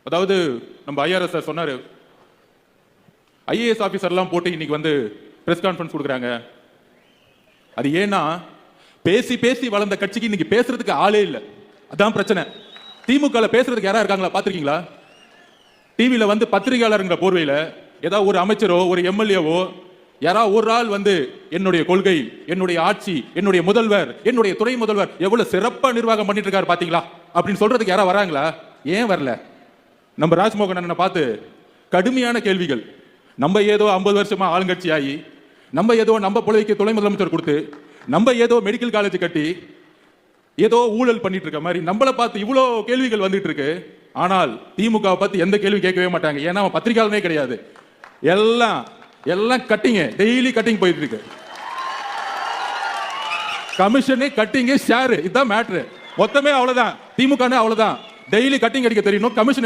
அதாவது நம்ம IRS sir சொன்னாரு, ஐஏஎஸ் ஆபீசர்லாம் போட்டு இன்னைக்கு வந்து பிரஸ் கான்ஃபரன்ஸ் கொடுக்குறாங்க. அது ஏன்னா பேசி பேசி வளர்ந்த கட்சிக்கு இன்னைக்கு பேசுறதுக்கு ஆளே இல்லை. அதான் பிரச்சனை. திமுக பேசுறதுக்கு யாரா இருக்காங்களா பாத்திருக்கீங்களா? டிவியில வந்து பத்திரிகையாளருங்கிற போர்வையில ஏதாவது ஒரு அமைச்சரோ ஒரு எம்எல்ஏவோ யாராவது ஒரு ஆள் வந்து என்னுடைய கொள்கை, என்னுடைய ஆட்சி, என்னுடைய முதல்வர், என்னுடைய துணை முதல்வர் எவ்வளவு சிறப்பா நிர்வாகம் பண்ணிட்டு இருக்காரு பாத்தீங்களா அப்படின்னு சொல்றதுக்கு யாரா வராங்களா? ஏன் வரல? நம்ம ராஜ்மோகன் அண்ணனை பார்த்து கடுமையான கேள்விகள். நம்ம ஏதோ 50 வருஷமா ஆளுங்கட்சி ஆகி, நம்ம ஏதோ நம்ம பொழுதுக்கு துணை முதலமைச்சர் கொடுத்து, நம்ம ஏதோ மெடிக்கல் காலேஜ் கட்டி ஏதோ ஊழல் பண்ணிட்டு இருக்க மாதிரி நம்மளை பார்த்து இவ்வளோ கேள்விகள் வந்துட்டு இருக்கு. ஆனால் திமுக பார்த்து எந்த கேள்வி கேட்கவே மாட்டாங்க. ஏன்னா அவன் பத்திரிகையாளனே கிடையாது. எல்லாம் கட்டிங்க, டெய்லி கட்டிங் போயிட்டு இருக்கு. கமிஷனே கட்டிங்க, ஷேர், இதுதான் மேட்ரு. மொத்தமே அவ்வளவுதான். திமுக அவ்வளவுதான். டெய்லி கட்டிங் அடிக்க தெரியணும், கமிஷன்